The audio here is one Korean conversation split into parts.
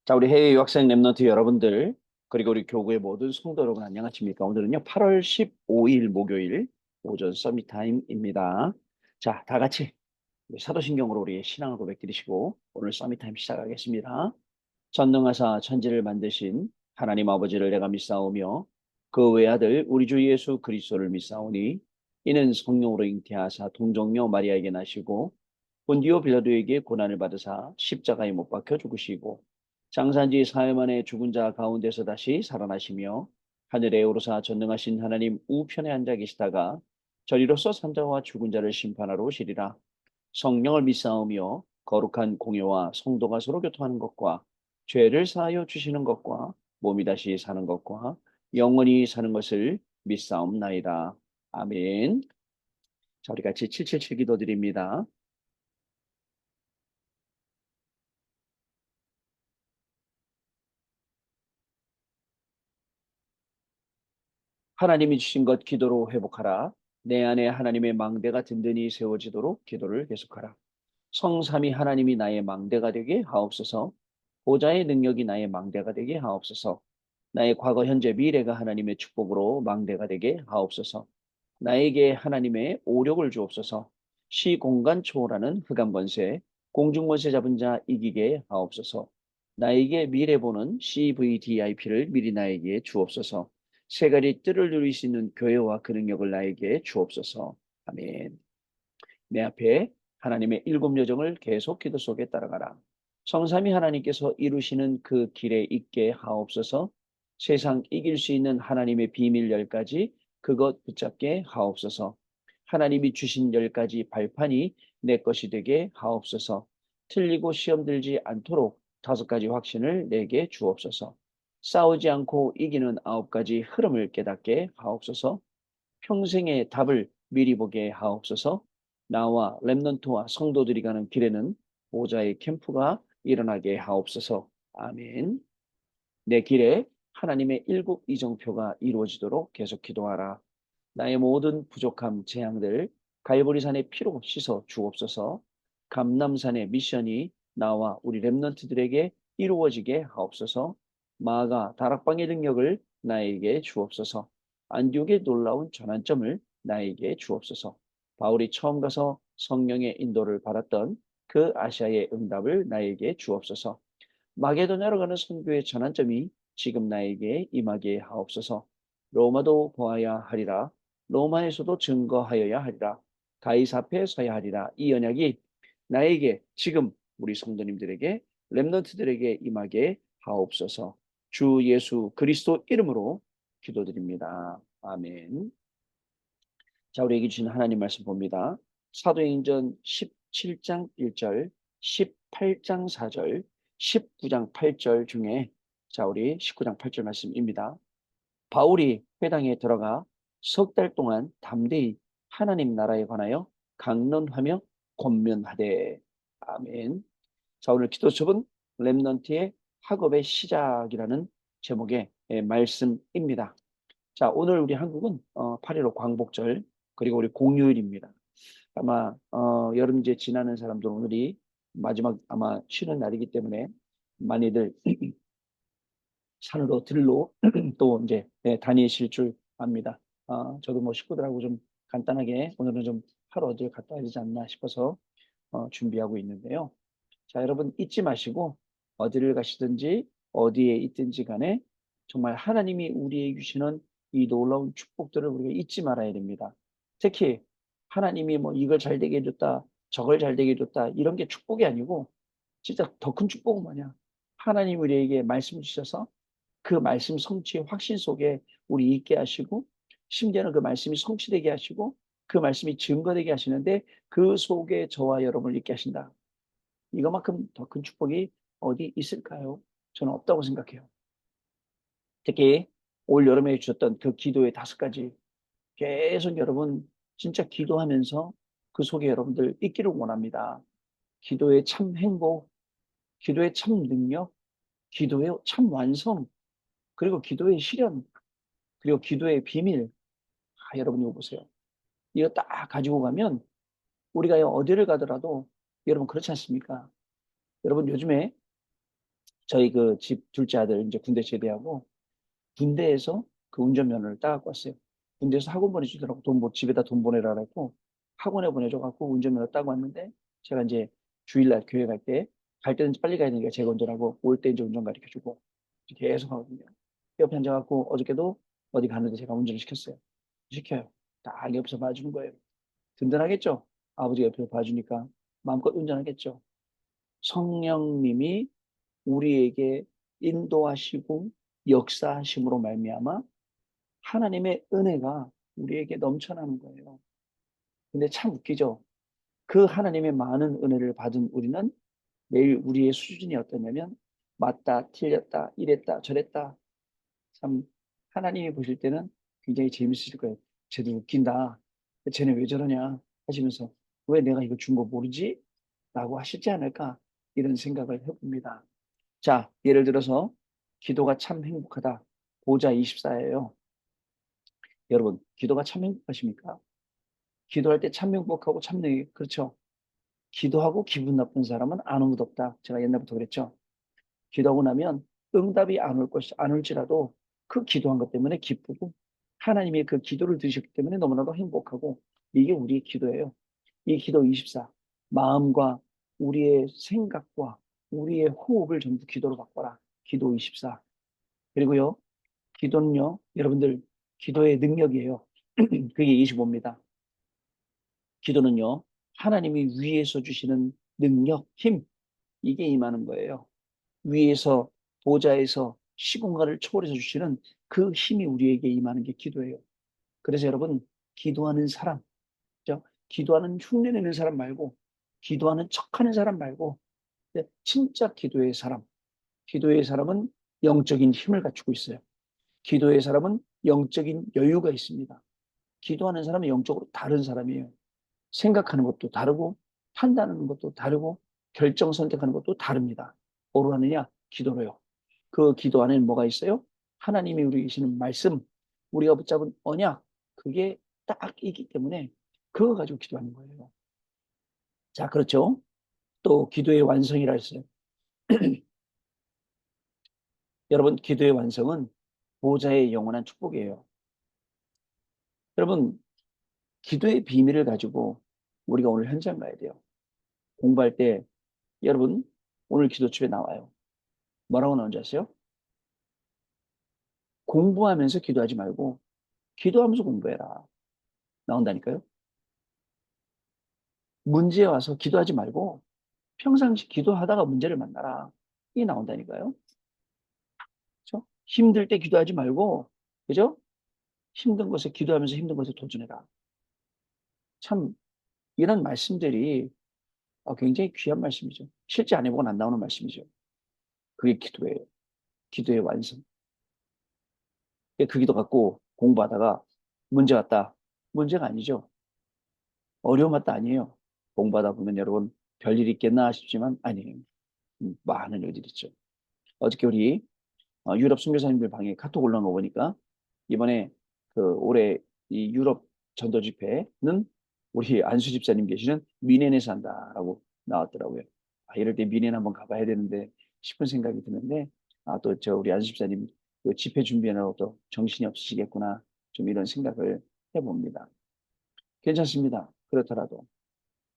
자, 우리 해외 유학생 랩런트 여러분들, 그리고 우리 교구의 모든 성도 여러분 안녕하십니까? 오늘은요, 8월 15일 목요일 오전 서밋 타임입니다. 자, 다 같이 우리 사도신경으로 우리의 신앙을 고백드리시고 오늘 서밋 타임 시작하겠습니다. 전능하사 천지를 만드신 하나님 아버지를 내가 믿사오며 그 외아들 우리 주 예수 그리스도를 믿사오니 이는 성령으로 잉태하사 동정녀 마리아에게 나시고 본디오 빌라도에게 고난을 받으사 십자가에 못 박혀 죽으시고 장사한지 사흘 만에 죽은 자 가운데서 다시 살아나시며 하늘에 오르사 전능하신 하나님 우편에 앉아 계시다가 저리로서 산자와 죽은 자를 심판하러 오시리라. 성령을 믿사오며 거룩한 공예와 성도가 서로 교통하는 것과 죄를 사하여 주시는 것과 몸이 다시 사는 것과 영원히 사는 것을 믿사옵나이다. 아멘. 자, 우리 같이 777 기도드립니다. 하나님이 주신 것 기도로 회복하라. 내 안에 하나님의 망대가 든든히 세워지도록 기도를 계속하라. 성삼위 하나님이 나의 망대가 되게 하옵소서. 보좌의 능력이 나의 망대가 되게 하옵소서. 나의 과거, 현재, 미래가 하나님의 축복으로 망대가 되게 하옵소서. 나에게 하나님의 오력을 주옵소서. 시 공간 초월하는 흑암 권세, 공중 권세 잡은 자 이기게 하옵소서. 나에게 미래 보는 CVDIP를 미리 나에게 주옵소서. 세 가지 뜰을 누릴 수 있는 교회와 그 능력을 나에게 주옵소서. 아멘. 내 앞에 하나님의 일곱 여정을 계속 기도 속에 따라가라. 성삼위 하나님께서 이루시는 그 길에 있게 하옵소서. 세상 이길 수 있는 하나님의 비밀 10가지 그것 붙잡게 하옵소서. 하나님이 주신 10가지 발판이 내 것이 되게 하옵소서. 틀리고 시험 들지 않도록 5가지 확신을 내게 주옵소서. 싸우지 않고 이기는 9가지 흐름을 깨닫게 하옵소서. 평생의 답을 미리 보게 하옵소서. 나와 렘넌트와 성도들이 가는 길에는 보좌의 캠프가 일어나게 하옵소서. 아멘. 내 길에 하나님의 일곱 이정표가 이루어지도록 계속 기도하라. 나의 모든 부족함, 재앙들 갈보리산의 피로 씻어 주옵소서. 감남산의 미션이 나와 우리 렘넌트들에게 이루어지게 하옵소서. 마가 다락방의 능력을 나에게 주옵소서. 안디옥의 놀라운 전환점을 나에게 주옵소서. 바울이 처음 가서 성령의 인도를 받았던 그 아시아의 응답을 나에게 주옵소서. 마게도냐로 가는 선교의 전환점이 지금 나에게 임하게 하옵소서. 로마도 보아야 하리라. 로마에서도 증거하여야 하리라. 가이사 앞에 서야 하리라. 이 언약이 나에게 지금 우리 성도님들에게 렘넌트들에게 임하게 하옵소서. 주 예수 그리스도 이름으로 기도드립니다. 아멘. 자, 우리에게 주신 하나님 말씀 봅니다. 사도행전 17장 1절, 18장 4절, 19장 8절 중에 자, 우리 19장 8절 말씀입니다. 바울이 회당에 들어가 석 달 동안 담대히 하나님 나라에 관하여 강론하며 권면하되. 아멘. 자, 오늘 기도 제목은 렘넌트의 학업의 시작이라는 제목의 말씀입니다. 자, 오늘 우리 한국은 8.15 광복절 그리고 우리 공휴일입니다. 아마 여름제 지나는 사람들 오늘이 마지막 아마 쉬는 날이기 때문에 많이들 산으로 들로 또 이제 다니실 줄 압니다. 저도 뭐 식구들하고 좀 간단하게 오늘은 좀 하루 어디를 갔다 와야 되지 않나 싶어서 준비하고 있는데요. 자, 여러분 잊지 마시고 어디를 가시든지 어디에 있든지 간에 정말 하나님이 우리에게 주시는 이 놀라운 축복들을 우리가 잊지 말아야 됩니다. 특히 하나님이 뭐 이걸 잘 되게 해줬다, 저걸 잘 되게 해줬다 이런 게 축복이 아니고 진짜 더 큰 축복은 뭐냐? 하나님 우리에게 말씀 주셔서 그 말씀 성취의 확신 속에 우리 있게 하시고 심지어는 그 말씀이 성취되게 하시고 그 말씀이 증거되게 하시는데 그 속에 저와 여러분을 있게 하신다. 이거만큼 더 큰 축복이 어디 있을까요? 저는 없다고 생각해요. 특히 올 여름에 주셨던 그 기도의 5가지 계속 여러분 진짜 기도하면서 그 속에 여러분들 있기를 원합니다. 기도의 참 행복, 기도의 참 능력, 기도의 참 완성, 그리고 기도의 실현, 그리고 기도의 비밀. 여러분 이거 보세요. 이거 딱 가지고 가면 우리가 어디를 가더라도 여러분 그렇지 않습니까? 여러분 요즘에 저희 그 집 둘째 아들 이제 군대 제대하고 군대에서 그 운전면허를 따갖고 왔어요. 군대에서 학원 보내주더라고. 집에다 돈 보내라 그랬고 학원에 보내줘갖고 운전면허 따고 왔는데 제가 이제 주일날 교회 갈 때는 빨리 가야 되니까 제가 운전하고 올 때 이제 운전 가르쳐주고 계속 하거든요. 옆에 앉아갖고 어저께도 어디 가는데 제가 운전을 시켰어요. 시켜요. 딱 옆에서 봐주는 거예요. 든든하겠죠? 아버지가 옆에서 봐주니까 마음껏 운전하겠죠. 성령님이 우리에게 인도하시고 역사하심으로 말미암아 하나님의 은혜가 우리에게 넘쳐나는 거예요. 근데 참 웃기죠. 그 하나님의 많은 은혜를 받은 우리는 매일 우리의 수준이 어떠냐면 맞다, 틀렸다, 이랬다, 저랬다. 참 하나님이 보실 때는 굉장히 재밌으실 거예요. 쟤도 웃긴다. 쟤네 왜 저러냐 하시면서 왜 내가 이거 준 거 모르지? 라고 하시지 않을까 이런 생각을 해봅니다. 자, 예를 들어서 기도가 참 행복하다. 보자 24예요. 여러분, 기도가 참 행복하십니까? 기도할 때 참 행복하고 참 그렇죠. 기도하고 기분 나쁜 사람은 아무것도 없다. 제가 옛날부터 그랬죠. 기도하고 나면 응답이 안 올지라도 그 기도한 것 때문에 기쁘고 하나님이 그 기도를 들으셨기 때문에 너무나도 행복하고 이게 우리의 기도예요. 이 기도 24. 마음과 우리의 생각과 우리의 호흡을 전부 기도로 바꿔라. 기도 24. 그리고요, 기도는요, 여러분들, 기도의 능력이에요. 그게 25입니다. 기도는요, 하나님이 위에서 주시는 능력, 힘, 이게 임하는 거예요. 위에서, 보좌에서 시공간을 초월해서 주시는 그 힘이 우리에게 임하는 게 기도예요. 그래서 여러분, 기도하는 사람, 그죠? 기도하는 흉내내는 사람 말고, 기도하는 척하는 사람 말고, 진짜 기도의 사람은 영적인 힘을 갖추고 있어요. 기도의 사람은 영적인 여유가 있습니다. 기도하는 사람은 영적으로 다른 사람이에요. 생각하는 것도 다르고 판단하는 것도 다르고 결정 선택하는 것도 다릅니다. 뭐로 하느냐? 기도로요. 그 기도 안에는 뭐가 있어요? 하나님이 우리 계시는 말씀, 우리가 붙잡은 언약, 그게 딱 있기 때문에 그거 가지고 기도하는 거예요. 자, 그렇죠? 또 기도의 완성이라 했어요. 여러분, 기도의 완성은 보좌의 영원한 축복이에요. 여러분, 기도의 비밀을 가지고 우리가 오늘 현장 가야 돼요. 공부할 때 여러분 오늘 기도집에 나와요. 뭐라고 나오는지 아세요? 공부하면서 기도하지 말고 기도하면서 공부해라. 나온다니까요. 문제 와서 기도하지 말고 평상시 기도하다가 문제를 만나라. 이게 나온다니까요. 그렇죠? 힘들 때 기도하지 말고 그죠? 힘든 것에 기도하면서 힘든 것에 도전해라. 참 이런 말씀들이 굉장히 귀한 말씀이죠. 실제 안 해보고 안 나오는 말씀이죠. 그게 기도예요. 기도의 완성. 그 기도 갖고 공부하다가 문제 왔다. 문제가 아니죠. 어려움 왔다 아니에요. 공부하다 보면 여러분 별일 있겠나 싶지만 아니에요. 많은 일들이 있죠. 어저께 우리 유럽 선교사님들 방에 카톡 올라온 거 보니까 이번에 그 올해 이 유럽 전도 집회는 우리 안수 집사님 계시는 미넨에서 한다라고 나왔더라고요. 이럴 때 미넨 한번 가봐야 되는데 싶은 생각이 드는데 또 저 우리 안수 집사님 그 집회 준비하느라고 또 정신이 없으시겠구나 좀 이런 생각을 해봅니다. 괜찮습니다. 그렇더라도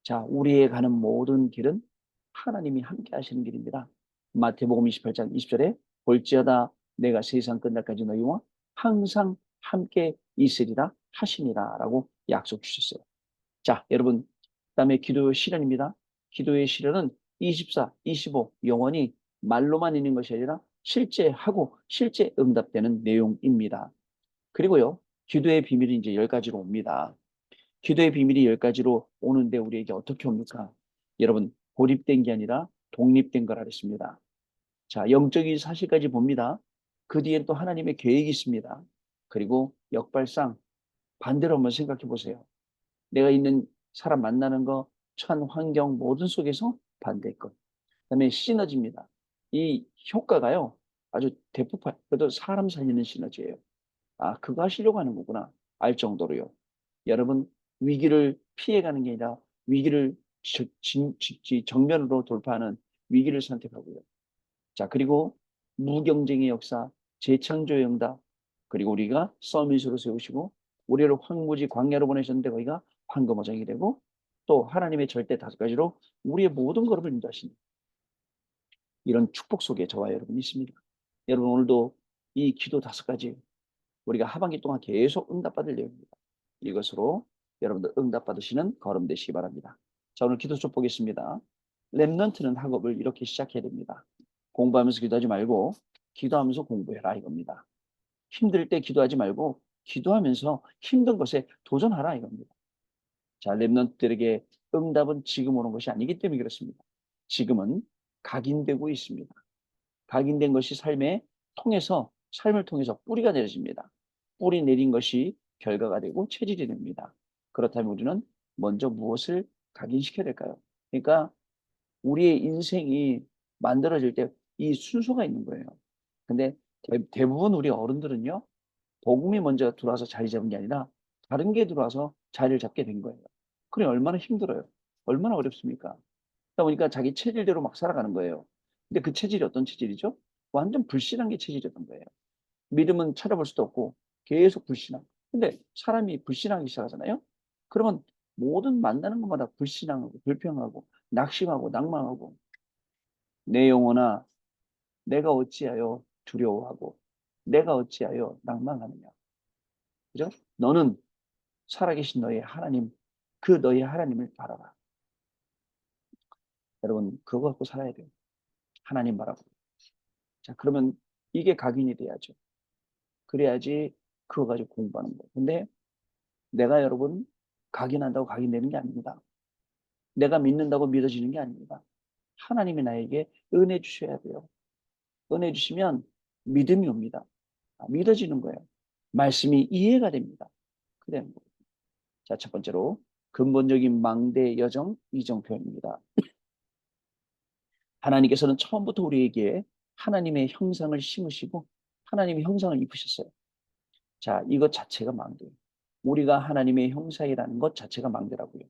자, 우리의 가는 모든 길은 하나님이 함께 하시는 길입니다. 마태복음 28장 20절에 볼지어다 내가 세상 끝날까지 너희와 항상 함께 있으리라 하시니라 라고 약속 주셨어요. 자, 여러분 그다음에 기도의 실현입니다. 기도의 실현은 24, 25 영원히 말로만 있는 것이 아니라 실제 하고 실제 응답되는 내용입니다. 그리고요. 기도의 비밀이 이제 10가지로 옵니다. 기도의 비밀이 10가지로 오는데 우리에게 어떻게 옵니까? 여러분, 고립된 게 아니라 독립된 거라 그랬습니다. 자, 영적인 사실까지 봅니다. 그 뒤엔 또 하나님의 계획이 있습니다. 그리고 역발상 반대로 한번 생각해 보세요. 내가 있는 사람 만나는 거, 처한 환경 모든 속에서 반대의 것. 그다음에 시너지입니다. 이 효과가요. 아주 대폭발. 그래도 사람 살리는 시너지예요. 그거 하시려고 하는 거구나. 알 정도로요. 여러분, 위기를 피해가는 게 아니라 위기를 정면으로 돌파하는 위기를 선택하고요. 자, 그리고 무경쟁의 역사, 재창조의 응답, 그리고 우리가 서밋으로 세우시고 우리를 황무지 광야로 보내셨는데 거기가 황금어장이 되고 또 하나님의 절대 다섯 가지로 우리의 모든 걸음을 인도하신 이런 축복 속에 저와 여러분이 있습니다. 여러분 오늘도 이 기도 다섯 가지 우리가 하반기 동안 계속 응답받을 예정입니다. 이것으로 여러분들 응답받으시는 걸음 되시기 바랍니다. 자, 오늘 기도 좀 보겠습니다. 렘넌트는 학업을 이렇게 시작해야 됩니다. 공부하면서 기도하지 말고 기도하면서 공부해라 이겁니다. 힘들 때 기도하지 말고 기도하면서 힘든 것에 도전하라 이겁니다. 자, 렘넌트들에게 응답은 지금 오는 것이 아니기 때문에 그렇습니다. 지금은 각인되고 있습니다. 각인된 것이 삶을 통해서 뿌리가 내려집니다. 뿌리 내린 것이 결과가 되고 체질이 됩니다. 그렇다면 우리는 먼저 무엇을 각인시켜야 될까요? 그러니까 우리의 인생이 만들어질 때 이 순서가 있는 거예요. 근데 대부분 우리 어른들은요, 복음이 먼저 들어와서 자리 잡은 게 아니라 다른 게 들어와서 자리를 잡게 된 거예요. 그래 얼마나 힘들어요. 얼마나 어렵습니까? 그러다 보니까 자기 체질대로 막 살아가는 거예요. 근데 그 체질이 어떤 체질이죠? 완전 불신한 게 체질이었던 거예요. 믿음은 찾아볼 수도 없고 계속 불신앙. 근데 사람이 불신하기 시작하잖아요. 그러면 모든 만나는 것마다 불신앙하고 불평하고 낙심하고 낭망하고 내 영혼아 내가 어찌하여 두려워하고 내가 어찌하여 낭망하느냐. 그죠? 너는 살아계신 너의 하나님 그 너의 하나님을 바라봐. 여러분 그거 갖고 살아야 돼요. 하나님 바라보고. 자 그러면 이게 각인이 돼야죠. 그래야지 그거 가지고 공부하는 거예요. 근데 내가 여러분 각인한다고 각인되는 게 아닙니다. 내가 믿는다고 믿어지는 게 아닙니다. 하나님이 나에게 은혜 주셔야 돼요. 은혜 주시면 믿음이 옵니다. 믿어지는 거예요. 말씀이 이해가 됩니다. 그래. 자, 첫 번째로 근본적인 망대 여정 이정표입니다. 하나님께서는 처음부터 우리에게 하나님의 형상을 심으시고 하나님의 형상을 입으셨어요. 자, 이것 자체가 망대예요. 우리가 하나님의 형상이라는 것 자체가 망대라고요.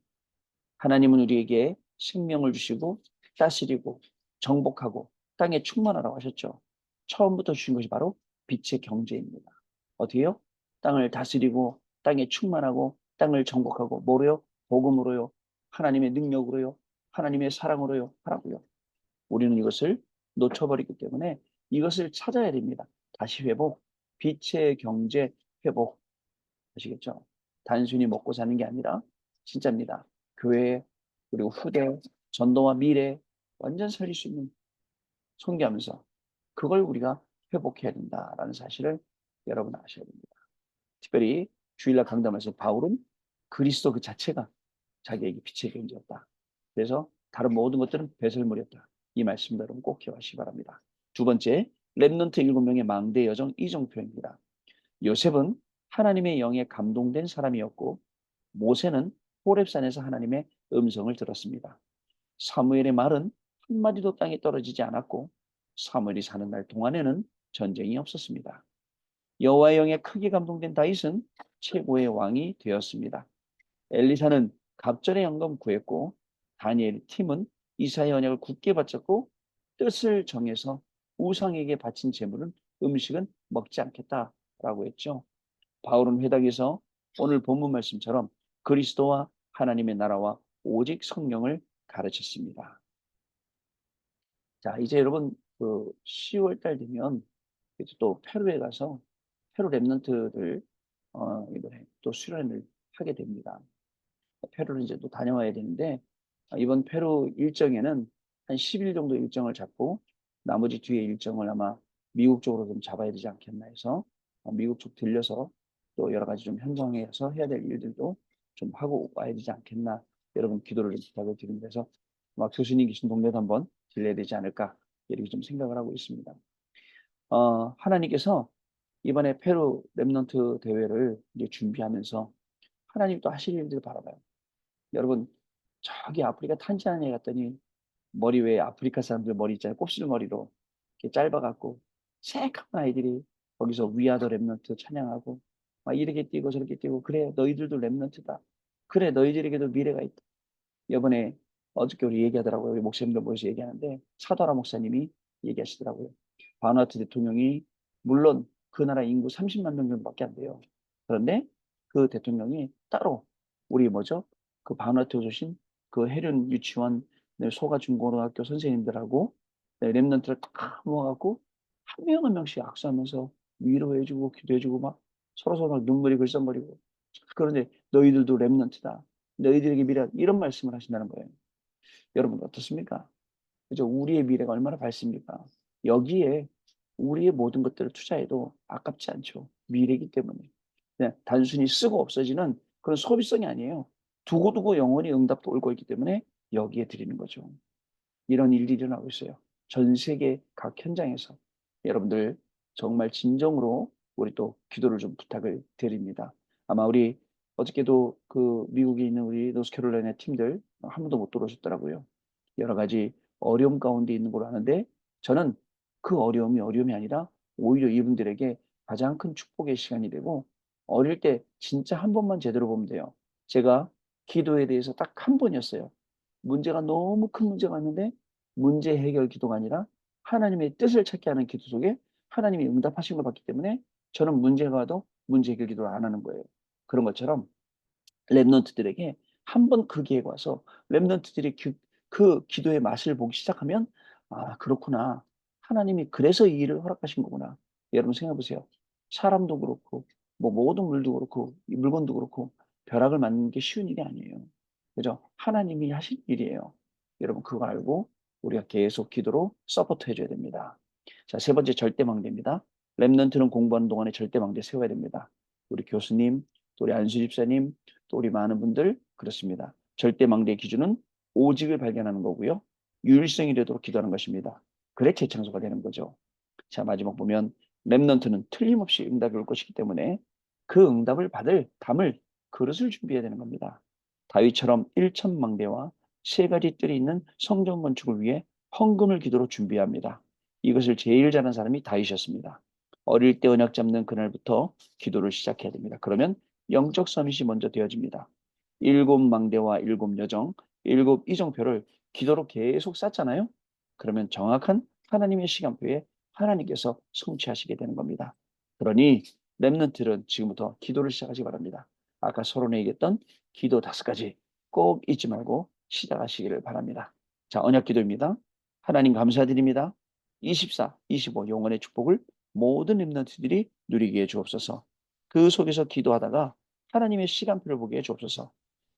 하나님은 우리에게 생명을 주시고 다스리고 정복하고 땅에 충만하라고 하셨죠. 처음부터 주신 것이 바로 빛의 경제입니다. 어떻게요? 땅을 다스리고 땅에 충만하고 땅을 정복하고 뭐로요? 복음으로요. 하나님의 능력으로요. 하나님의 사랑으로요. 하라고요. 우리는 이것을 놓쳐버리기 때문에 이것을 찾아야 됩니다. 다시 회복, 빛의 경제 회복. 아시겠죠? 단순히 먹고 사는 게 아니라 진짜입니다. 교회 그리고 후대, 전도와 미래 완전 살릴 수 있는 손괴하면서 그걸 우리가 회복해야 된다라는 사실을 여러분 아셔야 됩니다. 특별히 주일날 강담에서 바울은 그리스도 그 자체가 자기에게 빛의 경제였다. 그래서 다른 모든 것들은 배설물이었다. 이 말씀도 여러분 꼭 기억하시기 바랍니다. 두 번째, 렘넌트 7명의 망대 여정 이정표입니다. 요셉은 하나님의 영에 감동된 사람이었고 모세는 호렙산에서 하나님의 음성을 들었습니다. 사무엘의 말은 한마디도 땅에 떨어지지 않았고 사무엘이 사는 날 동안에는 전쟁이 없었습니다. 여호와의 영에 크게 감동된 다윗은 최고의 왕이 되었습니다. 엘리사는 갑절의 영감 구했고 다니엘 팀은 이사의 언약을 굳게 바쳤고 뜻을 정해서 우상에게 바친 제물은 음식은 먹지 않겠다라고 했죠. 바울은 회당에서 오늘 본문 말씀처럼 그리스도와 하나님의 나라와 오직 성령을 가르쳤습니다. 자, 이제 여러분 그 10월 달 되면 또 페루에 가서 페루 랩런트들 이번에 또 수련을 하게 됩니다. 페루를 이제 또 다녀와야 되는데 이번 페루 일정에는 한 10일 정도 일정을 잡고 나머지 뒤에 일정을 아마 미국 쪽으로 좀 잡아야 되지 않겠나 해서 미국 쪽 들려서 또 여러 가지 좀 현장에서 해야 될 일들도 좀 하고 와야 되지 않겠나 여러분 기도를 부탁을 드리면서 막 교수님 계신 동네도 한번 들려야 되지 않을까 이렇게 좀 생각을 하고 있습니다. 하나님께서 이번에 페루 랩넌트 대회를 이제 준비하면서 하나님 또 하실 일들을 바라봐요. 여러분 저기 아프리카 탄자니아에 갔더니 머리 왜 아프리카 사람들 머리 있잖아요. 곱슬머리로 이렇게 짧아갖고 새까만 아이들이 거기서 위아더 랩넌트 찬양하고 막 이렇게 뛰고 저렇게 뛰고 그래 너희들도 랩넌트다. 그래 너희들에게도 미래가 있다. 이번에 어저께 우리 얘기하더라고요. 우리 목사님들 모여서 얘기하는데 사도라 목사님이 얘기하시더라고요. 바누아투 대통령이 물론 그 나라 인구 30만 명 정도밖에 안 돼요. 그런데 그 대통령이 따로 우리 뭐죠? 그 바누아투에 오신 그 해륜 유치원 네, 소가 중고등학교 선생님들하고 네, 랩런트를 다 모아갖고 한 명 한 명씩 악수하면서 위로해주고 기도해주고 막 서로서로 막 눈물이 글썽거리고 그런데 너희들도 랩런트다. 너희들에게 미래 이런 말씀을 하신다는 거예요. 여러분 어떻습니까? 그죠? 우리의 미래가 얼마나 밝습니까? 여기에 우리의 모든 것들을 투자해도 아깝지 않죠. 미래이기 때문에. 그냥 단순히 쓰고 없어지는 그런 소비성이 아니에요. 두고두고 영원히 응답도 올고 있기 때문에 여기에 드리는 거죠. 이런 일들이 일어나고 있어요. 전 세계 각 현장에서. 여러분들 정말 진정으로 우리 또 기도를 좀 부탁을 드립니다. 아마 우리 어저께도 그 미국에 있는 우리 노스캐롤라이나 팀들 한 번도 못 들어오셨더라고요. 여러 가지 어려움 가운데 있는 걸로 아는데 저는 그 어려움이 어려움이 아니라 오히려 이분들에게 가장 큰 축복의 시간이 되고 어릴 때 진짜 한 번만 제대로 보면 돼요. 제가 기도에 대해서 딱 한 번이었어요. 문제가 너무 큰 문제가 왔는데 문제 해결 기도가 아니라 하나님의 뜻을 찾게 하는 기도 속에 하나님이 응답하신 걸 봤기 때문에 저는 문제가 와도 문제 해결 기도를 안 하는 거예요. 그런 것처럼 랩런트들에게 한 번 그 기회가 와서 랩런트들이 그 기도의 맛을 보기 시작하면 아 그렇구나. 하나님이 그래서 이 일을 허락하신 거구나. 여러분 생각해 보세요. 사람도 그렇고 뭐 모든 물도 그렇고 이 물건도 그렇고 벼락을 맞는 게 쉬운 일이 아니에요. 그죠? 하나님이 하신 일이에요. 여러분 그거 알고 우리가 계속 기도로 서포트 해줘야 됩니다. 자, 세 번째 절대망대입니다. 랩런트는 공부하는 동안에 절대망대 세워야 됩니다. 우리 교수님, 또 우리 안수 집사님, 또 우리 많은 분들 그렇습니다. 절대망대의 기준은 오직을 발견하는 거고요. 유일성이 되도록 기도하는 것입니다. 그래 재창조가 되는 거죠. 자, 마지막 보면 랩넌트는 틀림없이 응답이 올 것이기 때문에 그 응답을 받을 담을 그릇을 준비해야 되는 겁니다. 다윗처럼 일천망대와 세 가지 뜰이 있는 성전 건축을 위해 헌금을 기도로 준비합니다. 이것을 제일 잘한 사람이 다윗이었습니다. 어릴 때 언약 잡는 그날부터 기도를 시작해야 됩니다. 그러면 영적 서밋이 먼저 되어집니다. 일곱 망대와 일곱 여정, 일곱 이정표를 기도로 계속 쌓잖아요. 그러면 정확한 하나님의 시간표에 하나님께서 성취하시게 되는 겁니다. 그러니 렘넌트들은 지금부터 기도를 시작하시기 바랍니다. 아까 서론에 얘기했던 기도 5가지 꼭 잊지 말고 시작하시기를 바랍니다. 자, 언약 기도입니다. 하나님 감사드립니다. 24, 25 영원의 축복을 모든 렘넌트들이 누리게 해 주옵소서. 그 속에서 기도하다가 하나님의 시간표를 보게 해 주옵소서.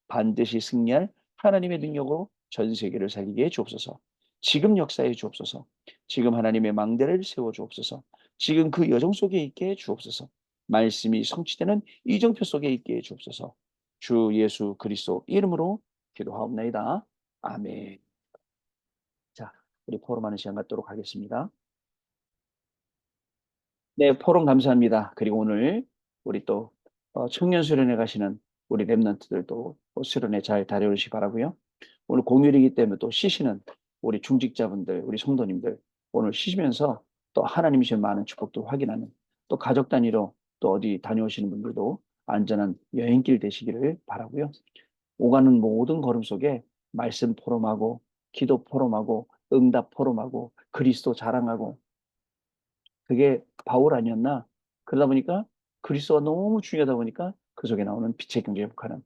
반드시 승리할 하나님의 능력으로 전 세계를 살리게 해 주옵소서. 지금 역사해 주옵소서. 지금 하나님의 망대를 세워 주옵소서. 지금 그 여정 속에 있게 해 주옵소서. 말씀이 성취되는 이정표 속에 있게 해 주옵소서. 주 예수 그리스도 이름으로 기도하옵나이다. 아멘. 자, 우리 포럼하는 시간 갖도록 하겠습니다. 네, 포럼 감사합니다. 그리고 오늘 우리 또 청년 수련회 가시는 우리 랩런트들도 수련회 잘 다녀오시기 바라고요. 오늘 공휴일이기 때문에 또 쉬시는 우리 중직자분들, 우리 성도님들 오늘 쉬시면서 또 하나님이 주신 많은 축복도 확인하는 또 가족 단위로 또 어디 다녀오시는 분들도 안전한 여행길 되시기를 바라고요. 오가는 모든 걸음 속에 말씀 포럼하고 기도 포럼하고 응답 포럼하고 그리스도 자랑하고 그게 바울 아니었나? 그러다 보니까 그리스도가 너무 중요하다 보니까 그 속에 나오는 빛의 경제 역할은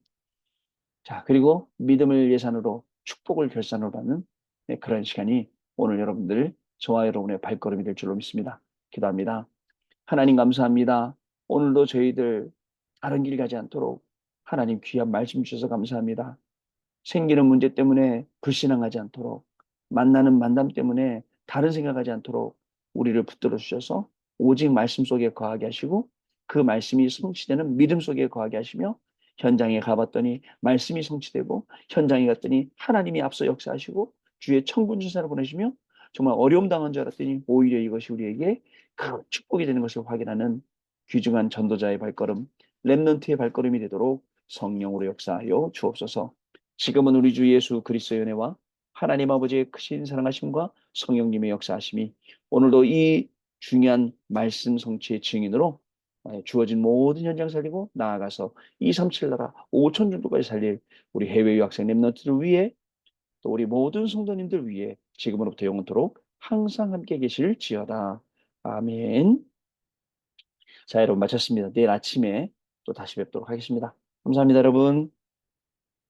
자, 그리고 믿음을 예산으로 축복을 결산으로 받는 네, 그런 시간이 오늘 여러분들, 저와 여러분의 발걸음이 될 줄로 믿습니다. 기도합니다. 하나님 감사합니다. 오늘도 저희들 다른 길 가지 않도록 하나님 귀한 말씀 주셔서 감사합니다. 생기는 문제 때문에 불신앙하지 않도록 만나는 만남 때문에 다른 생각하지 않도록 우리를 붙들어 주셔서 오직 말씀 속에 거하게 하시고 그 말씀이 성취되는 믿음 속에 거하게 하시며 현장에 가봤더니 말씀이 성취되고 현장에 갔더니 하나님이 앞서 역사하시고 주의 천군 천사를 보내시며 정말 어려움 당한 줄 알았더니 오히려 이것이 우리에게 큰 축복이 되는 것을 확인하는 귀중한 전도자의 발걸음, 렘넌트의 발걸음이 되도록 성령으로 역사하여 주옵소서. 지금은 우리 주 예수 그리스도의 은혜와 하나님 아버지의 크신 사랑하심과 성령님의 역사하심이 오늘도 이 중요한 말씀 성취의 증인으로 주어진 모든 현장 살리고 나아가서 237 나라 5천 정도까지 살릴 우리 해외 유학생 랩런트들 위해 또 우리 모든 성도님들 위해 지금으로부터 영원토록 항상 함께 계실지어다. 아멘. 자, 여러분 마쳤습니다. 내일 아침에 또 다시 뵙도록 하겠습니다. 감사합니다, 여러분.